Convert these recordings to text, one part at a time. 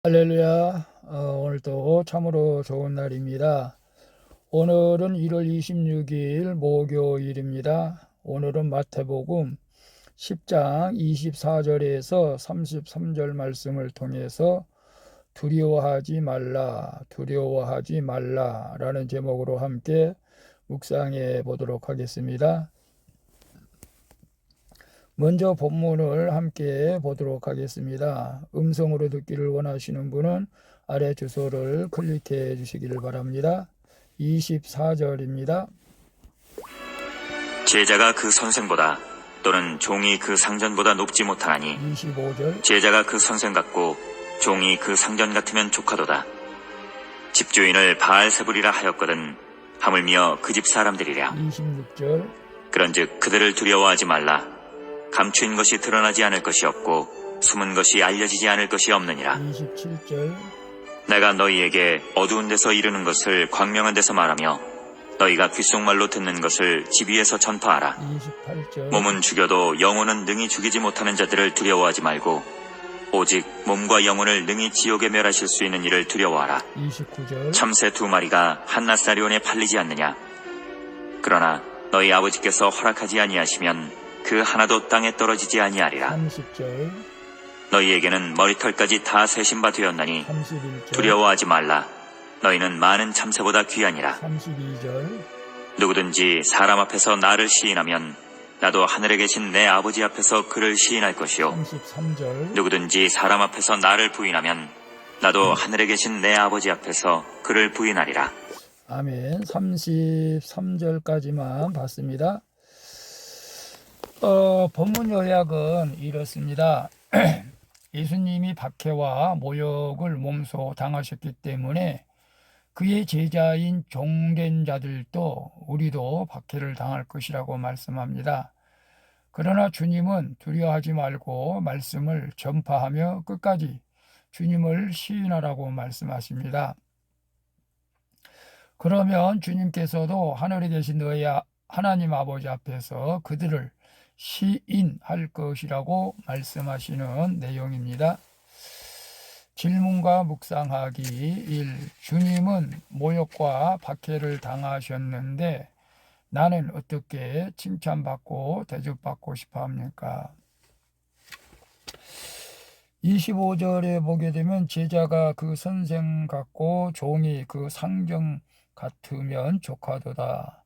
할렐루야. 오늘도 참으로 좋은 날입니다. 오늘은 1월 26일 목요일입니다. 오늘은 마태복음 10장 24절에서 33절 말씀을 통해서 두려워하지 말라 라는 제목으로 함께 묵상해 보도록 하겠습니다. 먼저 본문을 함께 보도록 하겠습니다. 음성으로 듣기를 원하시는 분은 아래 주소를 클릭해 주시기를 바랍니다. 24절입니다. 제자가 그 선생보다 또는 종이 그 상전보다 높지 못하나니 25절. 제자가 그 선생 같고 종이 그 상전 같으면 족하도다. 집주인을 바알세불이라 하였거든 하물며 그 집 사람들이랴. 26절. 그런즉 그들을 두려워하지 말라. 감추인 것이 드러나지 않을 것이 없고 숨은 것이 알려지지 않을 것이 없느니라. 27절. 내가 너희에게 어두운 데서 이르는 것을 광명한 데서 말하며 너희가 귓속말로 듣는 것을 집 위에서 전파하라. 28절. 몸은 죽여도 영혼은 능히 죽이지 못하는 자들을 두려워하지 말고 오직 몸과 영혼을 능히 지옥에 멸하실 수 있는 이를 두려워하라. 29절. 참새 2마리가 한 나사리온에 팔리지 않느냐. 그러나 너희 아버지께서 허락하지 아니하시면 그 하나도 땅에 떨어지지 아니하리라. 30절. 너희에게는 머리털까지 다 세신 바 되었나니 31절. 두려워하지 말라. 너희는 많은 참새보다 귀하니라. 32절. 누구든지 사람 앞에서 나를 시인하면 나도 하늘에 계신 내 아버지 앞에서 그를 시인할 것이요 33절. 누구든지 사람 앞에서 나를 부인하면 나도 하늘에 계신 내 아버지 앞에서 그를 부인하리라. 아멘. 33절까지만 봤습니다. 본문 요약은 이렇습니다. 예수님이 박해와 모욕을 몸소 당하셨기 때문에 그의 제자인 종된 자들도 우리도 박해를 당할 것이라고 말씀합니다. 그러나 주님은 두려워하지 말고 말씀을 전파하며 끝까지 주님을 시인하라고 말씀하십니다. 그러면 주님께서도 하늘에 계신 너희 하나님 아버지 앞에서 그들을 시인할 것이라고 말씀하시는 내용입니다. 질문과 묵상하기 1. 주님은 모욕과 박해를 당하셨는데 나는 어떻게 칭찬받고 대접받고 싶어 합니까? 25절에 보게 되면 제자가 그 선생 같고 종이 그 상정 같으면 족하도다.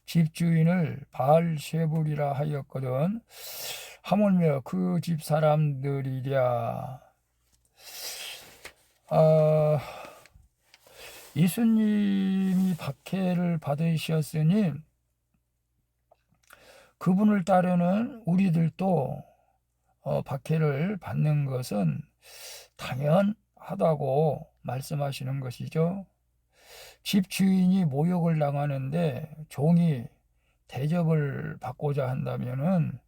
집주인을 바알세불이라 하였거든 하물며 그 집 사람들이랴. 예수님이 박해를 받으셨으니 그분을 따르는 우리들도 박해를 받는 것은 당연하다고 말씀하시는 것이죠. 집주인이 모욕을 당하는데 종이 대접을 받고자 한다면은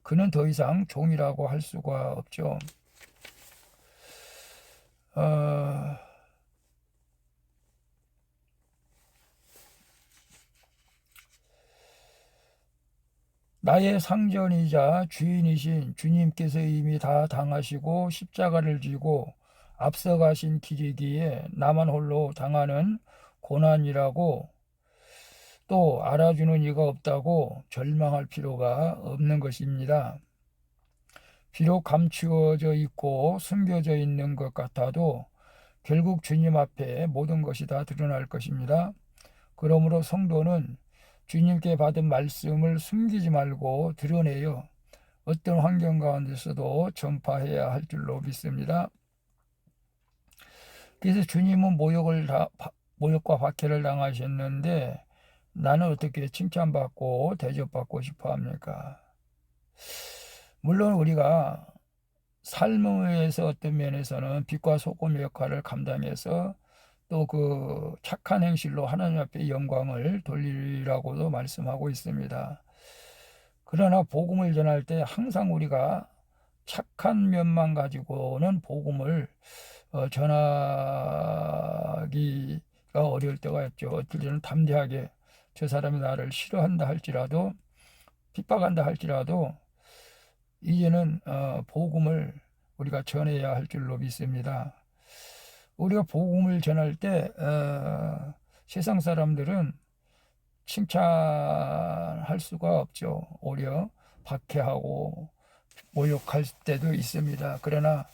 그는 더 이상 종이라고 할 수가 없죠. 나의 상전이자 주인이신 주님께서 이미 다 당하시고 십자가를 지고 앞서가신 길이기에 나만 홀로 당하는 고난이라고 또 알아주는 이가 없다고 절망할 필요가 없는 것입니다. 비록 감추어져 있고 숨겨져 있는 것 같아도 결국 주님 앞에 모든 것이 다 드러날 것입니다. 그러므로 성도는 주님께 받은 말씀을 숨기지 말고 드러내요. 어떤 환경 가운데서도 전파해야 할 줄로 믿습니다. 그래서 주님은 모욕과 박해를 당하셨는데 나는 어떻게 칭찬받고 대접받고 싶어 합니까? 물론 우리가 삶에서 어떤 면에서는 빛과 소금의 역할을 감당해서 또 그 착한 행실로 하나님 앞에 영광을 돌리라고도 말씀하고 있습니다. 그러나 복음을 전할 때 항상 우리가 착한 면만 가지고는 복음을 전하기가 어려울 때가 있죠. 어떨 때는 담대하게 저 사람이 나를 싫어한다 할지라도 핍박한다 할지라도 이제는 복음을 우리가 전해야 할 줄로 믿습니다. 우리가 복음을 전할 때 세상 사람들은 칭찬할 수가 없죠. 오히려 박해하고 모욕할 때도 있습니다. 그러나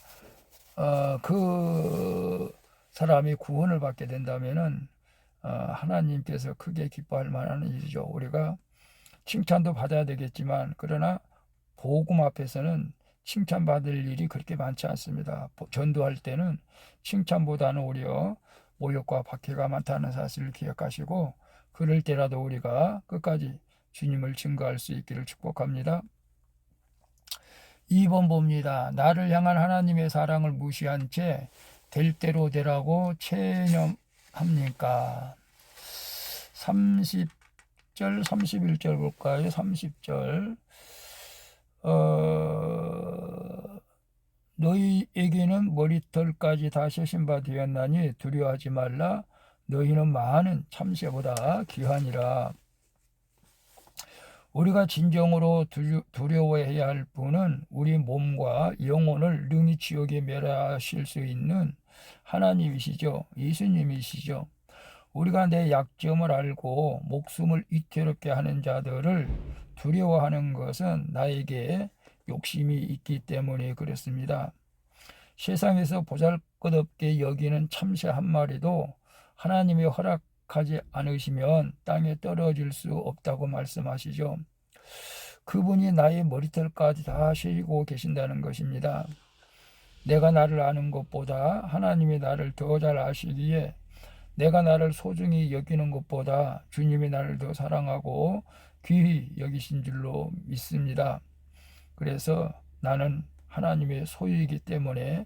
그 사람이 구원을 받게 된다면은 하나님께서 크게 기뻐할 만한 일이죠. 우리가 칭찬도 받아야 되겠지만 그러나 복음 앞에서는 칭찬받을 일이 그렇게 많지 않습니다. 전도할 때는 칭찬보다는 오히려 모욕과 박해가 많다는 사실을 기억하시고 그럴 때라도 우리가 끝까지 주님을 증거할 수 있기를 축복합니다. 2번 봅니다. 나를 향한 하나님의 사랑을 무시한 채 될 대로 되라고 체념합니까? 30절, 31절 볼까요? 30절. 너희에게는 머리털까지 다 셔신 바 되었나니 두려워하지 말라. 너희는 많은 참새보다 귀하니라. 우리가 진정으로 두려워해야 할 분은 우리 몸과 영혼을 능히 지옥에 멸하실 수 있는 하나님이시죠. 예수님이시죠. 우리가 내 약점을 알고 목숨을 위태롭게 하는 자들을 두려워하는 것은 나에게 욕심이 있기 때문에 그렇습니다. 세상에서 보잘것없게 여기는 참새 한 마리도 하나님이 허락하지 않으시면 땅에 떨어질 수 없다고 말씀하시죠. 그분이 나의 머리털까지 다 세우고 계신다는 것입니다. 내가 나를 아는 것보다 하나님이 나를 더 잘 아시기에 내가 나를 소중히 여기는 것보다 주님이 나를 더 사랑하고 귀히 여기신 줄로 믿습니다. 그래서 나는 하나님의 소유이기 때문에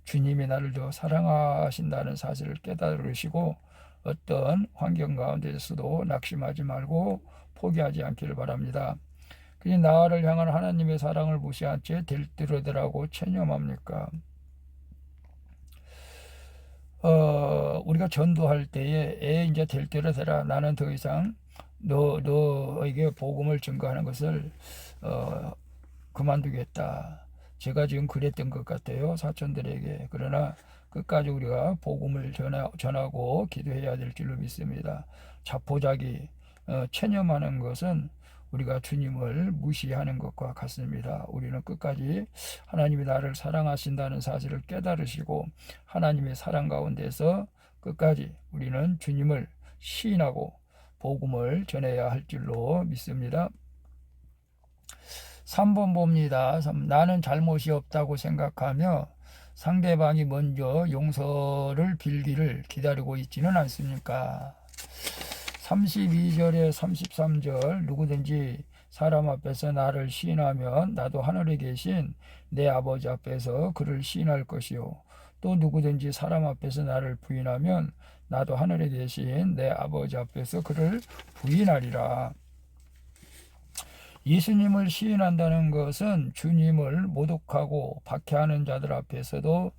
주님이 나를 더 사랑하신다는 사실을 깨달으시고 어떤 환경 가운데서도 낙심하지 말고 포기하지 않기를 바랍니다. 그냥 나를 향한 하나님의 사랑을 무시한 채 될 대로 되라고 체념합니까? 우리가 전도할 때에 이제 될 대로 되라. 나는 더 이상 너에게 복음을 증거하는 것을 그만두겠다. 제가 지금 그랬던 것 같아요. 사촌들에게. 그러나 끝까지 우리가 복음을 전하고 기도해야 될 줄로 믿습니다. 자포자기 체념하는 것은 우리가 주님을 무시하는 것과 같습니다. 우리는 끝까지 하나님이 나를 사랑하신다는 사실을 깨달으시고 하나님의 사랑 가운데서 끝까지 우리는 주님을 시인하고 복음을 전해야 할 줄로 믿습니다. 3번 봅니다. 나는 잘못이 없다고 생각하며 상대방이 먼저 용서를 빌기를 기다리고 있지는 않습니까? 32절에 33절 누구든지 사람 앞에서 나를 시인하면 나도 하늘에 계신 내 아버지 앞에서 그를 시인할 것이요 또 누구든지 사람 앞에서 나를 부인하면 나도 하늘에 계신 내 아버지 앞에서 그를 부인하리라. 예수님을 시인한다는 것은 주님을 모독하고 박해하는 자들 앞에서도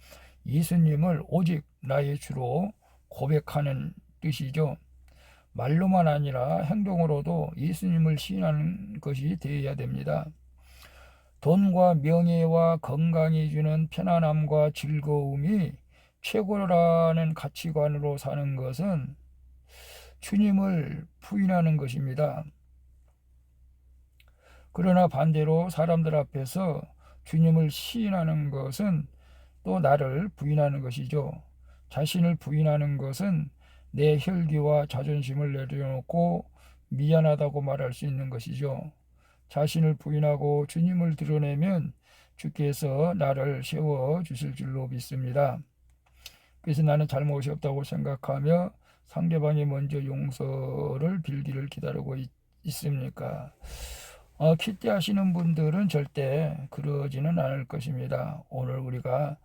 예수님을 오직 나의 주로 고백하는 뜻이죠. 말로만 아니라 행동으로도 예수님을 시인하는 것이 되어야 됩니다. 돈과 명예와 건강이 주는 편안함과 즐거움이 최고라는 가치관으로 사는 것은 주님을 부인하는 것입니다. 그러나 반대로 사람들 앞에서 주님을 시인하는 것은 또 나를 부인하는 것이죠. 자신을 부인하는 것은 내 혈기와 자존심을 내려놓고 미안하다고 말할 수 있는 것이죠. 자신을 부인하고 주님을 드러내면 주께서 나를 세워주실 줄로 믿습니다. 그래서 나는 잘못이 없다고 생각하며 상대방이 먼저 용서를 빌기를 기다리고 있습니까? kit대하시는 분들은 절대 그러지는 않을 것입니다. 오늘 우리가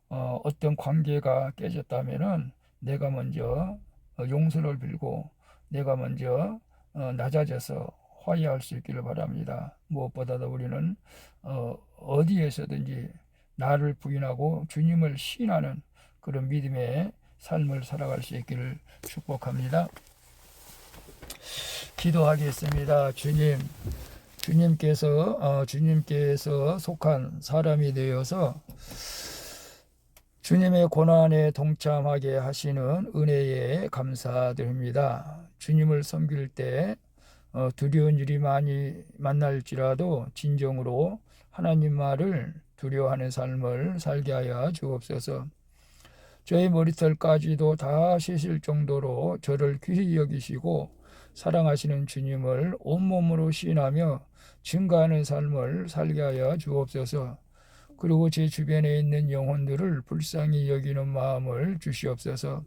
어떤 관계가 깨졌다면은 내가 먼저 용서를 빌고 내가 먼저 낮아져서 화해할 수 있기를 바랍니다. 무엇보다도 우리는 어디에서든지 나를 부인하고 주님을 시인하는 그런 믿음의 삶을 살아갈 수 있기를 축복합니다. 기도하겠습니다. 주님께서 속한 사람이 되어서 주님의 고난에 동참하게 하시는 은혜에 감사드립니다. 주님을 섬길 때 두려운 일이 많이 만날지라도 진정으로 하나님 말을 두려워하는 삶을 살게 하여 주옵소서. 저희 머리털까지도 다 씻을 정도로 저를 귀히 여기시고 사랑하시는 주님을 온몸으로 신하며 증거하는 삶을 살게 하여 주옵소서. 그리고 제 주변에 있는 영혼들을 불쌍히 여기는 마음을 주시옵소서.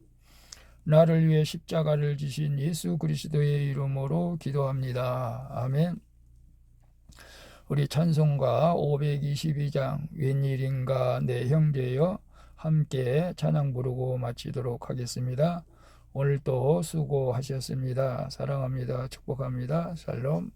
나를 위해 십자가를 지신 예수 그리스도의 이름으로 기도합니다. 아멘. 우리 찬송가 522장 웬일인가 내 형제여 함께 찬양 부르고 마치도록 하겠습니다. 오늘도 수고하셨습니다. 사랑합니다. 축복합니다. 샬롬.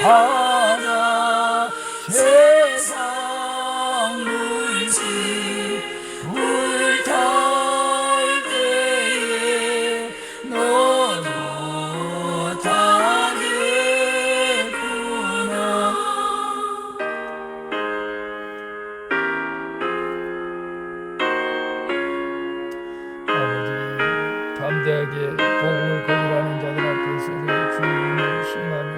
하나 세상 물지 불탈 때에 너도 타겠구나. 아버지, 담대하게 복음을 거절하는 자들 앞에서도 주님을 신하며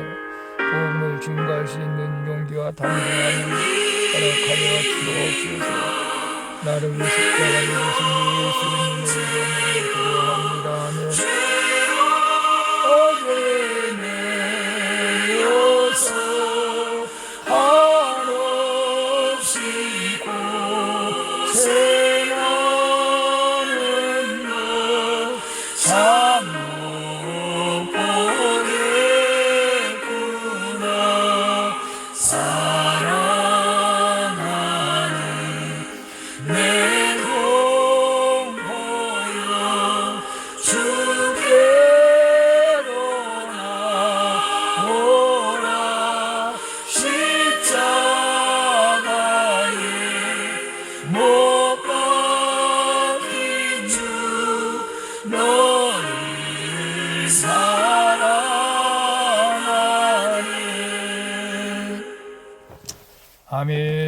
복음을 증거할 수 있는 용기와 담대함을 허락하여 주옵소서. 나를 위해 십자가를 지신 예수님의 이름으로 기도합니다. 아멘. 어제내어서 한없이 고생하는 너 참못 보겠구나. 사랑하는 내 동포여 주께로 나오라. 십자가에 못 박힌 주 너를 사랑하네. 아멘.